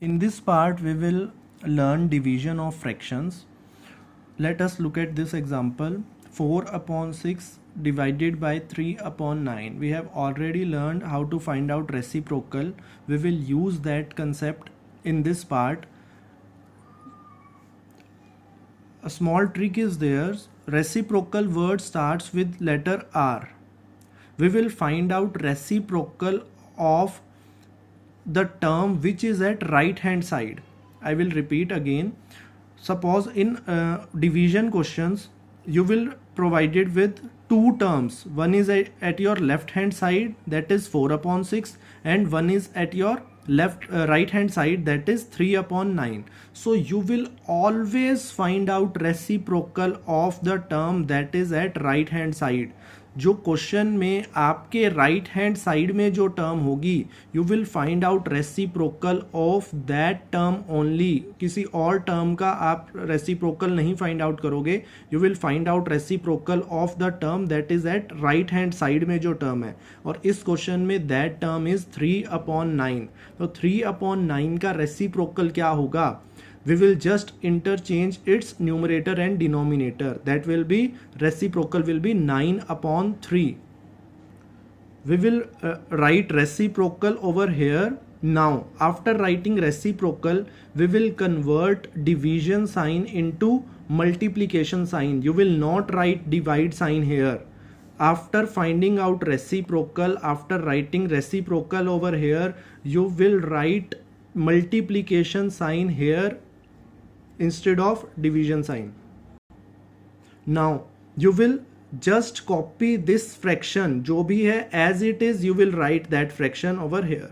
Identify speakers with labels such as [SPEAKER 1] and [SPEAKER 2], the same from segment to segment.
[SPEAKER 1] In this part, we will learn division of fractions. Let us look at this example. 4 upon 6 divided by 3 upon 9. We have already learned how to find out reciprocal. We will use that concept in this part. A small trick is there. Reciprocal word starts with letter R. We will find out reciprocal of the term which is at right hand side. I will repeat again. Suppose in division questions you will provided with two terms. One is at your left hand side, that is 4 upon 6, and one is at your right hand side, that is 3 upon 9. So you will always find out reciprocal of the term that is at right hand side. जो question में आपके right hand side में जो term होगी, you will find out reciprocal of that term only. किसी और term का आप रेसिप्रोकल नहीं फाइंड आउट करोगे. You will find out reciprocal of the term that is at right hand side में जो टर्म है. और इस क्वेश्चन में दैट टर्म इज 3 अपॉन 9. तो 3 अपॉन 9 का रेसिप्रोकल क्या होगा? We will just interchange its numerator and denominator. That will be reciprocal will be 9 upon 3. We will write reciprocal over here. Now after writing reciprocal, we will convert division sign into multiplication sign. You will not write divide sign here. After finding out reciprocal, after writing reciprocal over here, you will write multiplication sign here instead of division sign. Now you will just copy this fraction जो भी है as it is, you will write that fraction over here.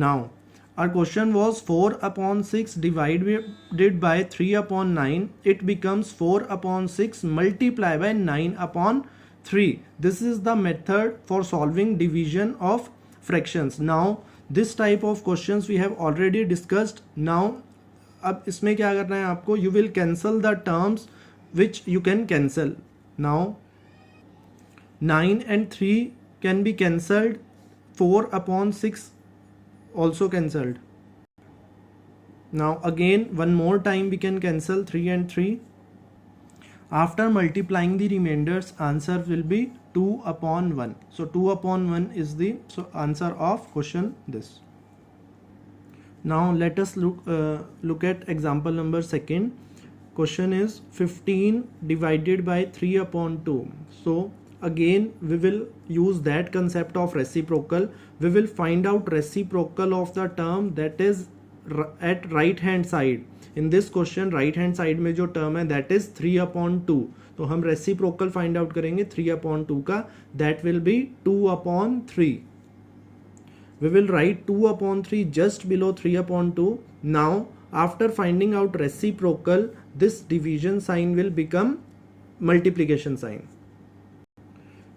[SPEAKER 1] Now our question was 4 upon 6 divided by 3 upon 9. It becomes 4 upon 6 multiplied by 9 upon 3. This is the method for solving division of fractions. Now this type of questions we have already discussed. Now अब इसमें क्या करना है आपको? You will cancel the terms which you can cancel. Now 9 and 3 can be cancelled. 4 upon 6 also cancelled. Now again one more time we can cancel 3 and 3. After multiplying the remainders, answer will be 2 upon 1. So 2 upon 1 is the answer of question this. Now let us look at example number 2. Question is 15 divided by 3 upon 2. So again we will use that concept of reciprocal. We will find out reciprocal of the term that is at right hand side. In this question right hand side में जो term है that is 3 upon 2. तो हम reciprocal find out करेंगे 3 upon 2 का. That will be 2 upon 3. We will write 2 upon 3 just below 3 upon 2. Now after finding out reciprocal, this division sign will become multiplication sign.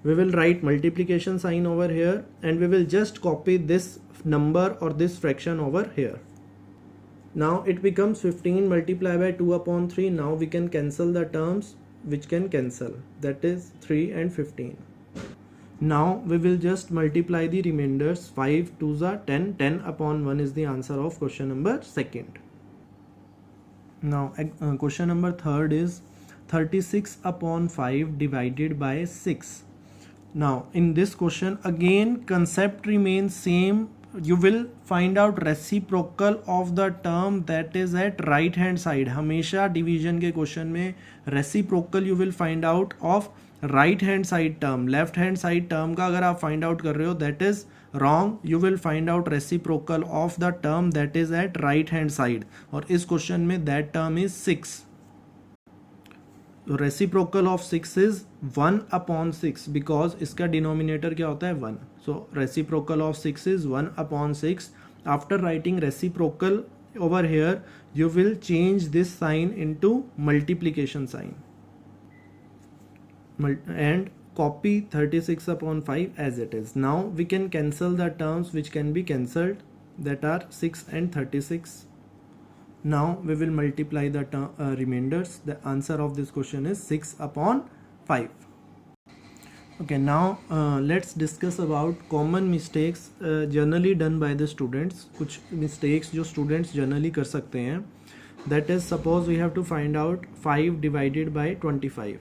[SPEAKER 1] We will write multiplication sign over here and we will just copy this number or this fraction over here. Now it becomes 15 multiplied by 2 upon 3. Now we can cancel the terms which can cancel, that is 3 and 15. Now we will just multiply the remainders. 5 2s are 10. 10 upon 1 is the answer of question number 2. Now question number 3 is 36 upon 5 divided by 6. Now in this question again concept remains same. You will find out reciprocal of the term that is at right hand side. हमेशा division के question में reciprocal you will find out of right hand side term. Left hand side term का अगर आप find out कर रहे हो that is wrong. You will find out reciprocal of the term that is at right hand side. और इस question में that term is 6. Reciprocal of 6 is 1 upon 6 because इसका डिनोमिनेटर क्या होता है 1. So reciprocal of 6 is 1 upon 6. After writing reciprocal over here you will change this sign into multiplication sign and copy 36 upon 5 as it is. Now we can cancel the terms which can be cancelled, that are 6 and 36. Now we will multiply the remainders. The answer of this question is 6 upon 5. Okay, now let's discuss about common mistakes generally done by the students. कुछ mistakes जो students generally कर सकते हैं. That is, suppose we have to find out 5 divided by 25.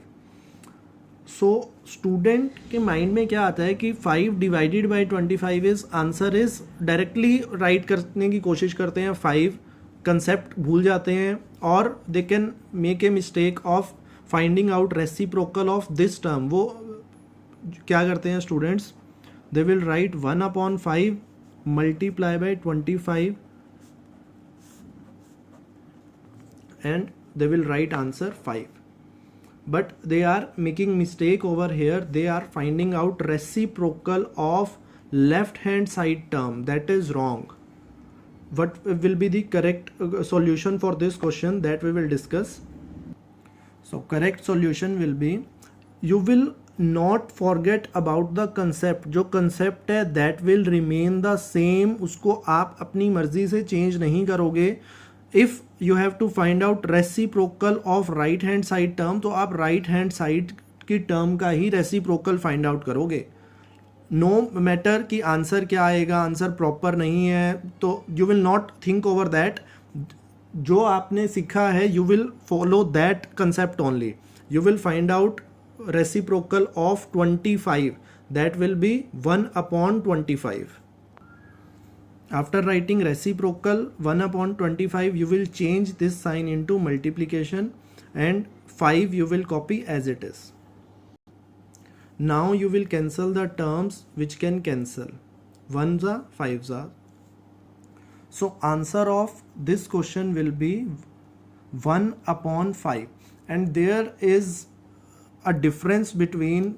[SPEAKER 1] So student के mind में क्या आता है कि 5 divided by 25 is answer is directly write करने की कोशिश करते हैं. 5 concept भूल जाते हैं और they can make a mistake of finding out reciprocal of this term. वो क्या करते हैं students, they will write 1/5 multiply by 25 and they will write answer 5. But they are making mistake over here. They are finding out reciprocal of left hand side term. That is wrong. what will be the correct solution for this question that we will discuss. So correct solution will be, you will not forget about the concept. जो concept है that will remain the same, उसको आप अपनी मर्जी से change नहीं करोगे. If you have to find out reciprocal of right hand side term, तो आप right hand side की term का ही reciprocal find out करोगे. नो मैटर कि आंसर क्या आएगा, आंसर प्रॉपर नहीं है, तो you will not think over that. जो आपने सीखा है you will follow that concept only. You will find out reciprocal of 25. That will B 1/25. After writing reciprocal 1/25 you will change this sign into multiplication and 5 you will copy as it is. Now you will cancel the terms which can cancel. 1s are 5s are. So answer of this question will be 1/5. And there is a difference between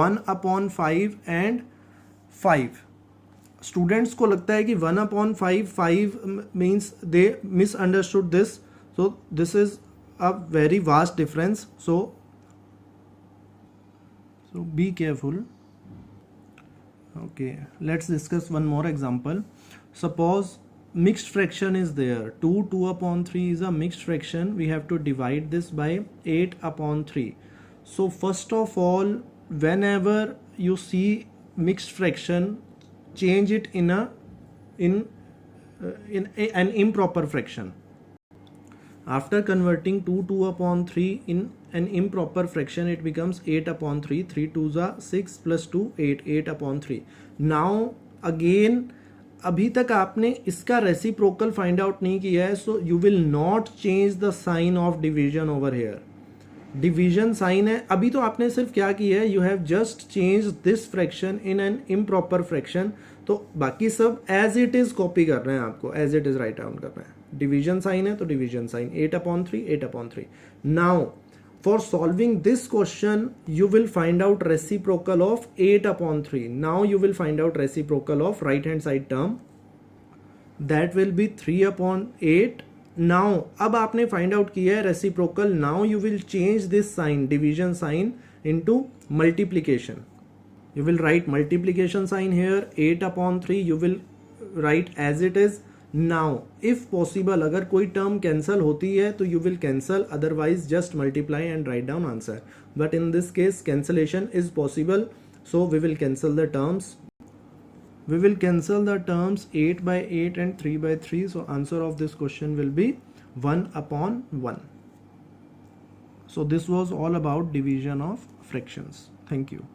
[SPEAKER 1] 1/5 and 5. Students को लगता है कि 1/5 5 means they misunderstood this. So this is a very vast difference. So be careful. Okay, let's discuss one more example. Suppose mixed fraction is there. 2/3 is a mixed fraction. We have to divide this by 8/3. So first of all, whenever you see mixed fraction, change it in an improper fraction. After converting 2/3 in an improper fraction, it becomes 8/3. 3 2s are 6 plus 2 8. 8/3. Now again, अभी तक आपने इसका reciprocal find out नहीं किया है, so you will not change the sign of division over here. Division sign है, अभी तो आपने सिर्फ क्या किया है, you have just change this fraction in an improper fraction. तो बाकी सब एज इट इज कॉपी कर रहे हैं, आपको as it is write down कर रहे हैं. डिवीजन साइन है तो division sign 8/3 8/3. Now for solving this question you will find out reciprocal of 8/3. Now you will find out reciprocal of right hand side term. That will be 3/8. Now अब आपने find out किया है reciprocal. Now you will change this sign, division sign, into multiplication. You will write multiplication sign here. 8/3 you will write as it is. Now if possible, अगर कोई term cancel होती है तो you will cancel, otherwise just multiply and write down answer. But in this case cancellation is possible, so we will cancel the terms. We will cancel the terms 8/8 and 3/3. So answer of this question will be 1/1. So this was all about division of fractions. Thank you.